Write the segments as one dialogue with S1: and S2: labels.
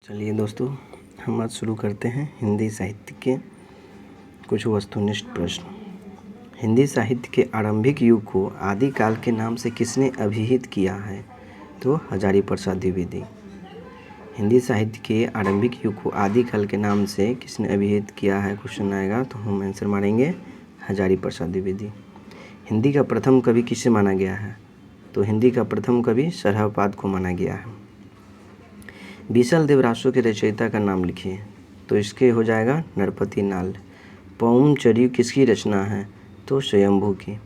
S1: चलिए दोस्तों, हम आज शुरू करते हैं हिंदी साहित्य के कुछ वस्तुनिष्ठ प्रश्न। हिंदी साहित्य के आरंभिक युग को आदिकाल के नाम से किसने अभिहित किया है? तो हजारी प्रसाद द्विवेदी। हिंदी साहित्य के आरंभिक युग को आदिकाल के नाम से किसने अभिहित किया है क्वेश्चन आएगा तो हम आंसर मारेंगे हजारी प्रसाद द्विवेदी। हिंदी का प्रथम कवि किसे माना गया है? तो हिंदी का प्रथम कवि सरहपाद को माना गया है। बीसल देवरासो के रचयिता का नाम लिखिए। तो इसके हो जाएगा नरपति नाल। पौम चरियु किसकी रचना है? तो स्वयंभू की।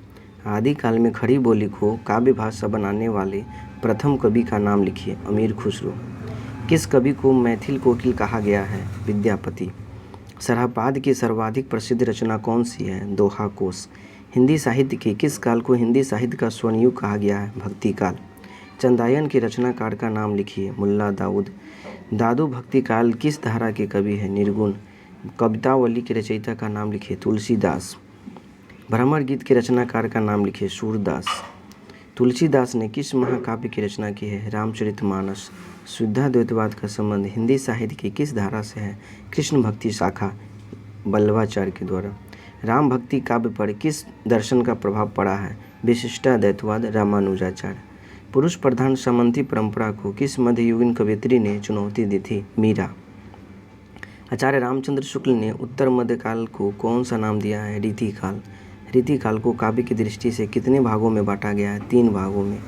S1: आदिकाल में खड़ी बोली को काव्य भाषा बनाने वाले प्रथम कवि का नाम लिखिए। अमीर खुसरो। किस कवि को मैथिल कोकिल कहा गया है? विद्यापति। सरहपाद की सर्वाधिक प्रसिद्ध रचना कौन सी है? दोहा कोश। हिंदी साहित्य के किस काल को हिंदी साहित्य का स्वर्ण युग कहा गया है? भक्ति काल। चंदायन के रचनाकार का नाम लिखिए। मुल्ला दाऊद। दादू भक्ति काल किस धारा के कवि है? निर्गुण। कवितावली के रचयिता का नाम लिखिए। तुलसीदास। भ्रमर गीत के रचनाकार का नाम लिखिए। सूरदास। तुलसीदास ने किस महाकाव्य की रचना की है? रामचरितमानस। शुद्धाद्वैतवाद का संबंध हिंदी साहित्य की किस धारा से है? कृष्ण भक्ति शाखा, वल्लभाचार्य के द्वारा। राम भक्ति काव्य पर किस दर्शन का प्रभाव पड़ा है? विशिष्टाद्वैतवाद, रामानुजाचार्य। पुरुष प्रधान सामंती परंपरा को किस मध्ययुगीन कवयित्री ने चुनौती दी थी? मीरा। आचार्य रामचंद्र शुक्ल ने उत्तर मध्यकाल को कौन सा नाम दिया है? रीतिकाल। रीतिकाल को काव्य की दृष्टि से कितने भागों में बांटा गया है? 3 भागों में।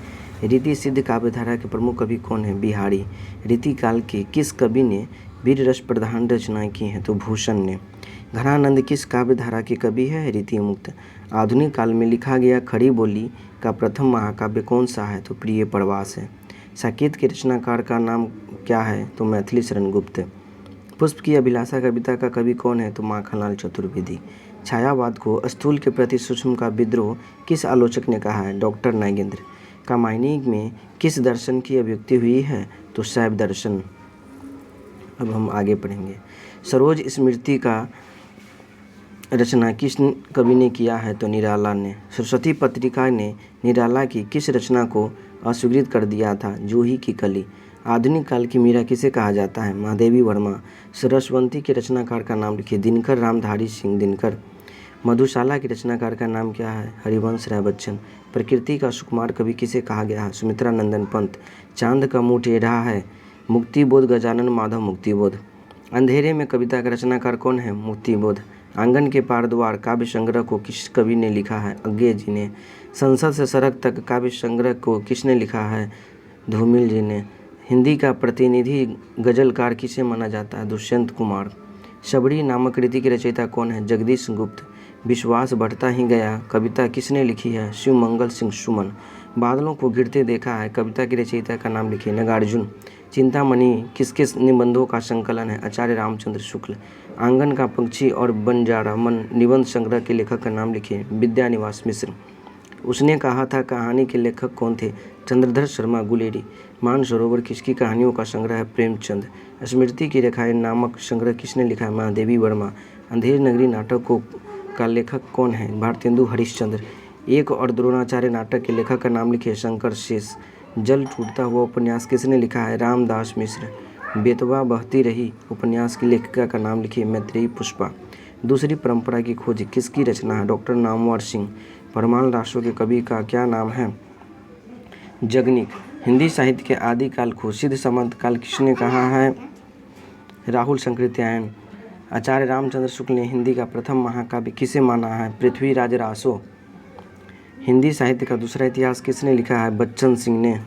S1: रीति सिद्ध काव्यधारा के प्रमुख कवि कौन है? बिहारी। रीतिकाल के किस कवि ने वीर रस प्रधान रचनाएं की हैं? तो भूषण ने। घनानंद किस काव्यधारा के कवि है? रीति मुक्त। आधुनिक काल में लिखा गया खड़ी बोली का प्रथम महाकाव्य कौन सा है? तो प्रिय प्रवास है। साकेत के रचनाकार का नाम क्या है? तो मैथिली शरण गुप्त। पुष्प की अभिलाषा कविता का कवि कौन है? तो माखनलाल चतुर्वेदी। छायावाद को स्थूल के प्रति सूक्ष्म का विद्रोह किस आलोचक ने कहा है? डॉक्टर नागेंद्र। कामायनी में किस दर्शन की अभिव्यक्ति हुई है? तो शैव दर्शन। अब हम आगे पढ़ेंगे। सरोज स्मृति का रचना किस कवि ने किया है? तो निराला ने। सरस्वती पत्रिका ने निराला की किस रचना को अस्वीकृत कर दिया था? जूही की कली। आधुनिक काल की मीरा किसे कहा जाता है? महादेवी वर्मा। सरस्वती के रचनाकार का नाम लिखिए। दिनकर रामधारी सिंह दिनकर। मधुशाला के रचनाकार का नाम क्या है? हरिवंश राय बच्चन। प्रकृति का सुकुमार कवि किसे कहा गया है? सुमित्रा नंदन पंत। चांद का मुंह टेढ़ा है। मुक्तिबोध गजानन माधव मुक्तिबोध। अंधेरे में कविता का रचनाकार कौन है? मुक्तिबोध। आंगन के पार द्वार काव्य संग्रह को किस कवि ने लिखा है? अज्ञे जी ने। संसद से सड़क तक काव्य संग्रह को किसने लिखा है? धूमिल जी ने। हिंदी का प्रतिनिधि गजलकार किसे माना जाता है? दुष्यंत कुमार। शबरी नामक कृति की रचयिता कौन है? जगदीश गुप्त। विश्वास बढ़ता ही गया कविता किसने लिखी है? शिवमंगल सिंह सुमन। बादलों को गिरते देखा है कविता की रचयिता का नाम लिखिए। नागार्जुन। चिंतामणि किसके निबंधों का संकलन है? आचार्य रामचंद्र शुक्ल। आंगन का पक्षी और बंजारा मन निबंध संग्रह के लेखक का नाम लिखिए। विद्यानिवास मिश्र। उसने कहा था कहानी के लेखक कौन थे? चंद्रधर शर्मा गुलेरी। मानसरोवर किसकी कहानियों का संग्रह है? प्रेमचंद। स्मृति की रेखाएं नामक संग्रह किसने लिखा है? महादेवी वर्मा। अंधेर नगरी नाटक का लेखक कौन है? भारतेंदु हरिश्चंद्र। एक और द्रोणाचार्य नाटक के लेखक का नाम लिखिए। शंकर शेष। जल टूटता हुआ उपन्यास किसने लिखा है? रामदास मिश्र। बेतवा बहती रही उपन्यास की लेखिका का नाम लिखिए। मैत्रेयी पुष्पा। दूसरी परंपरा की खोज किसकी रचना है? डॉक्टर नामवर सिंह। परमाल रासो के कवि का क्या नाम है? जगनिक। हिंदी साहित्य के आदिकाल को सिद्ध सामंत काल किसने कहा है? राहुल संकृत्यायन। आचार्य रामचंद्र शुक्ल ने हिंदी का प्रथम महाकाव्य किसे माना है? पृथ्वीराज रासो। हिंदी साहित्य का दूसरा इतिहास किसने लिखा है? बच्चन सिंह ने।